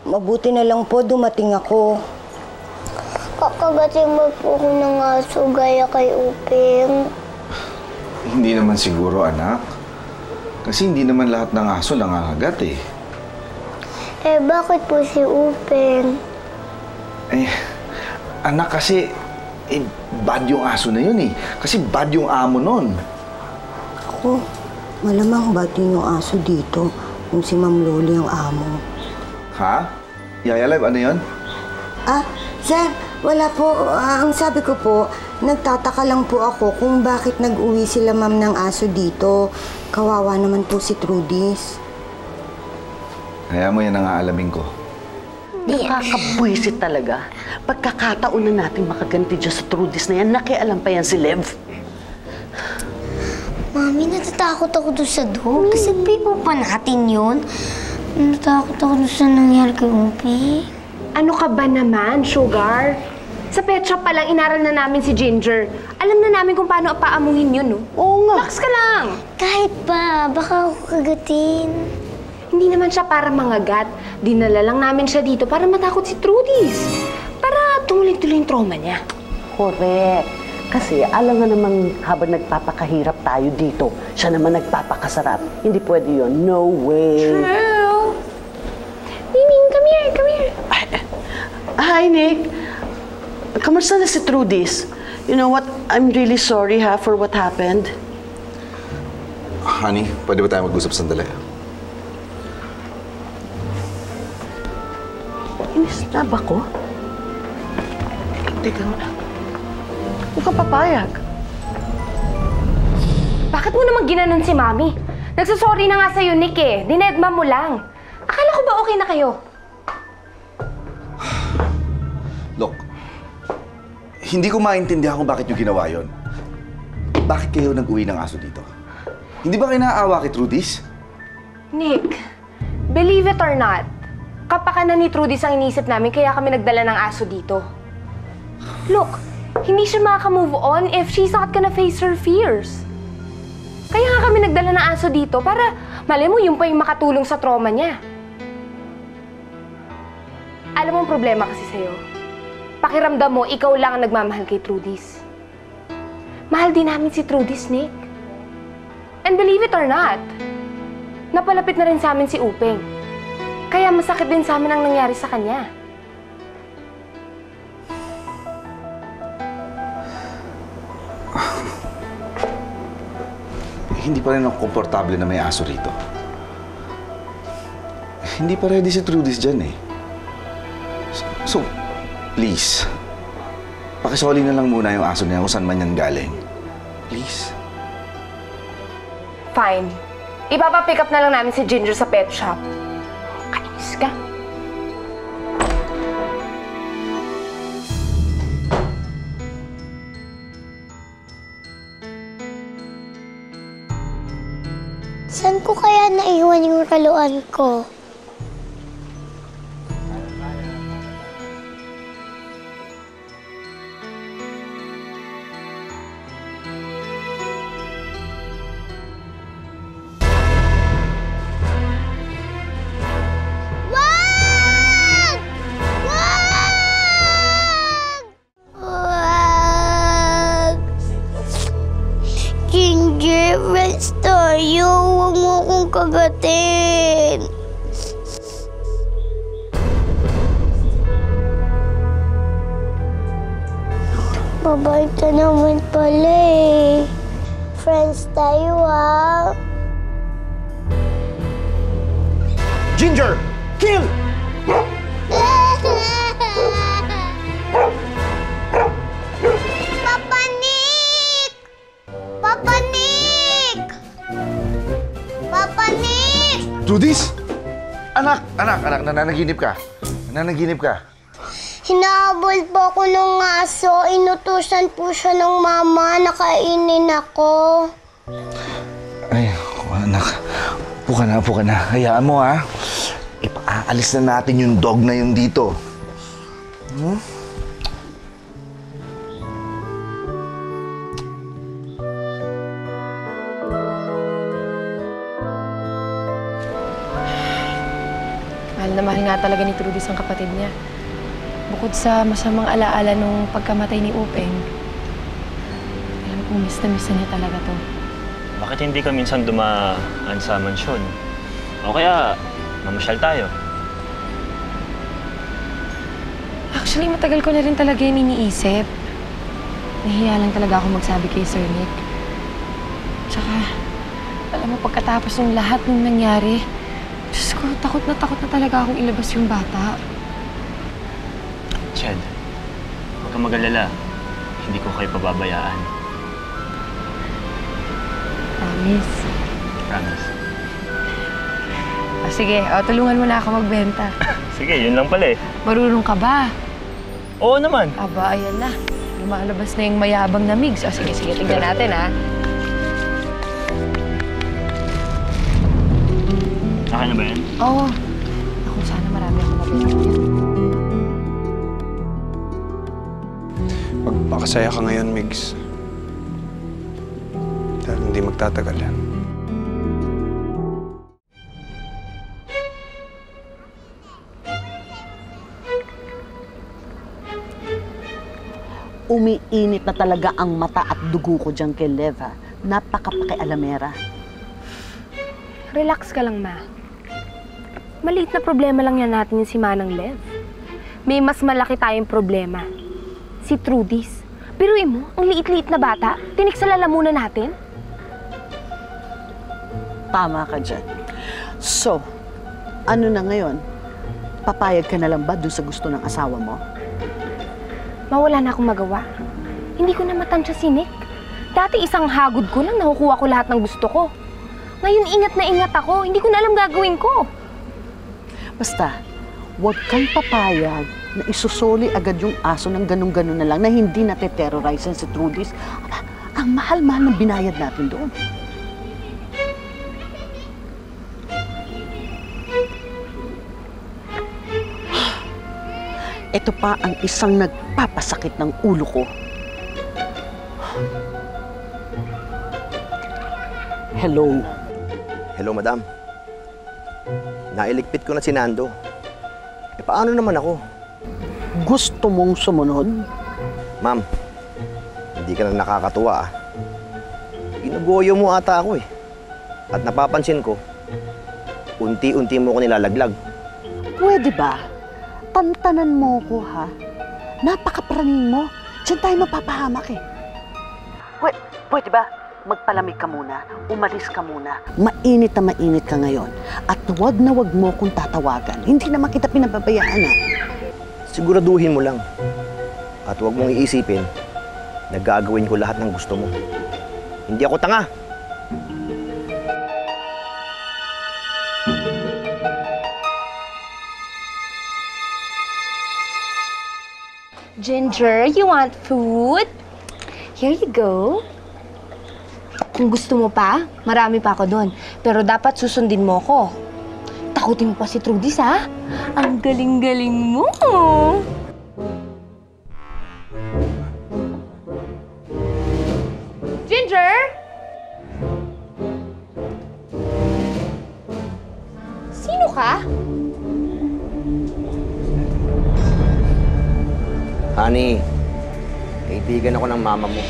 Mabuti na lang po dumating ako. Kakagatin mo po ako ng aso gaya kay Uping. Hindi naman siguro, anak. Kasi hindi naman lahat ng aso nangangagat eh. Eh, bakit po si Uping? Eh, anak kasi, bad yung aso na yun eh. Kasi bad yung amo nun. Ako, malamang ba din yung aso dito kung si Ma'am Loli ang amo? Ha? Yaya Live, ano yun? Sir, wala po. Ang sabi ko po, nagtataka lang po ako kung bakit nag-uwi sila ma'am ng aso dito. Kawawa naman po si Trudis. Kaya mo yan ang aalamin ko. Nakakabwisit talaga. Pagkakataon na natin makaganti dyan sa Trudis na yan, nakialam pa yan si Lev. Mami, natatakot ako doon sa dog. Kasi pipo pa natin yun. Natatakot ako doon sa nangyari kay Uping. Ano ka ba naman, Sugar? Sa pet shop pa lang, inaral na namin si Ginger. Alam na namin kung paano paamuhin yun, no? Oo nga. Relax ka lang! Kahit pa, baka ako kagatin. Hindi naman siya para mangagat. Dinala lang namin siya dito para matakot si Trudis. Para tumuloy-tuloy yung trauma niya. Correct. Kasi alam nga naman habang nagpapakahirap tayo dito, siya naman nagpapakasarap. Hindi pwede yun. No way. True. Miming, come here, come here. Hi, Nick. Kamusta na si Trudis? You know what? I'm really sorry for what happened. Honey, pwede ba tayo mag-usap sandali? Inis na ba ko? Teka nga. Huwag kang papayag. Bakit mo naman ginanon si Mami? Nagsasorry na nga sa'yo, Nick eh. Dinedma mo lang. Akala ko ba okay na kayo? Look, hindi ko maintindihan kung bakit nyo ginawa yon. Bakit kayo nag-uwi ng aso dito? Hindi ba kayo naaawa kay Trudis? Nick, believe it or not, kapakanan ni Trudis ang inisip namin kaya kami nagdala ng aso dito. Look, hindi siya makaka-move on if she's not gonna face her fears. Kaya nga kami nagdala ng aso dito para, malay mo, yung pa yung makatulong sa trauma niya. Alam mo ang problema kasi sa'yo? Pakiramdam mo, ikaw lang ang nagmamahal kay Trudis. Mahal din namin si Trudis, Nick. And believe it or not, napalapit na rin sa amin si Uping. Kaya masakit din sa amin ang nangyari sa kanya. Hindi pa rin ako komportable na may aso rito. Hindi pa ready si Trudis dyan eh. So, please, pakisoli na lang muna yung aso niya kung saan man yan galing. Please. Fine. Ipapapick up na lang namin si Ginger sa pet shop. Kainis ka. Saan ko kaya naiwan yung raluan ko? Wag! Wag! Wag! Ginger, friends tayo. Huwag mo akong kagatin. Mabait ka naman pala eh. Friends tayo ah. Ginger! Kill! Papa Nick! Papa Nick! Papa Nick! Trudis! Anak! Nananaginip ka. Nananaginip ka. Hinahabol po ako ng aso. Inutusan po siya ng mama. Nakainin ako. Ay, anak. Upo ka na. Hayaan mo, ha? Ipaalis na natin yung dog na yun dito. Hmm? Mahal na mahal mahal nga talaga ni Trudis ang kapatid niya. Bukod sa masamang alaala nung pagkamatay ni Upeng, alam kong miss na niya talaga to. Bakit hindi ka minsan dumaan sa mansyon? O kaya, mamasyal tayo. Actually, matagal ko na rin talaga yung iniisip. Nahiya lang talaga ako magsabi kay Sir Nick. Tsaka, alam mo, pagkatapos ng lahat ng nangyari, Diyos ko, takot na talaga akong ilabas yung bata. Chad, huwag kang mag-alala. Hindi ko kayo pababayaan. Promise. Promise. Sige, tulungan mo na ako magbenta. Sige, yun lang pala eh. Marunong ka ba? Oo naman. Aba, ayan na. Lumalabas na yung mayabang na Migs. Sige, tingnan natin, ha? Akin na ba yan? Oo. Ako, sana marami ako mabibigyan. Magpakasaya ka ngayon, Migs. Dahil hindi magtatagal yan. Umiinit na talaga ang mata at dugo ko dyan kay Lev, ha? Napaka-pakialamera. Relax ka lang, Ma. Maliit na problema lang yan natin yung si Manang Lev. May mas malaki tayong problema. Si Trudis. Biruin mo, ang liit-liit na bata, tiniksala muna natin. Tama ka dyan. So, ano na ngayon? Papayag ka na lang ba doon sa gusto ng asawa mo? Mawala na akong magawa. Hindi ko na matansya si Nick. Dati isang hagod ko lang, nakukuha ko lahat ng gusto ko. Ngayon ingat na ingat ako, hindi ko na alam gagawin ko. Basta, huwag kang papayag na isusoli agad yung aso ng ganun-ganun na lang na hindi nateterrorize si Trudis. Ang mahal-mahal ng binayad natin doon. Ito pa ang isang nagpapasakit ng ulo ko. Hello. Hello, madam. Nailigpit ko na si Nando. Paano naman ako? Gusto mong sumunod? Ma'am, hindi ka na nakakatuwa, ah. Ginugoyo mo ata ako, eh. At napapansin ko, unti-unti mo ko nilalaglag. Pwede ba? Tantanan mo ko, ha? Napakapraning mo. Diyan tayo mapapahamak, eh. Pwede ba? Magpalamig ka muna. Umalis ka muna. Mainit na mainit ka ngayon. At wag na wag mo kong tatawagan. Hindi naman kita pinababayaan, ha? Siguraduhin mo lang. At huwag mong iisipin na gagawin ko lahat ng gusto mo. Hindi ako tanga. Ginger, you want food? Here you go. Kung gusto mo pa, marami pa ako doon. Pero dapat susundin mo ko. Takutin mo pa si Trudis, ha? Ang galing-galing mo! Ginger? Sino ka? Honey, kaibigan ako ng mama mo.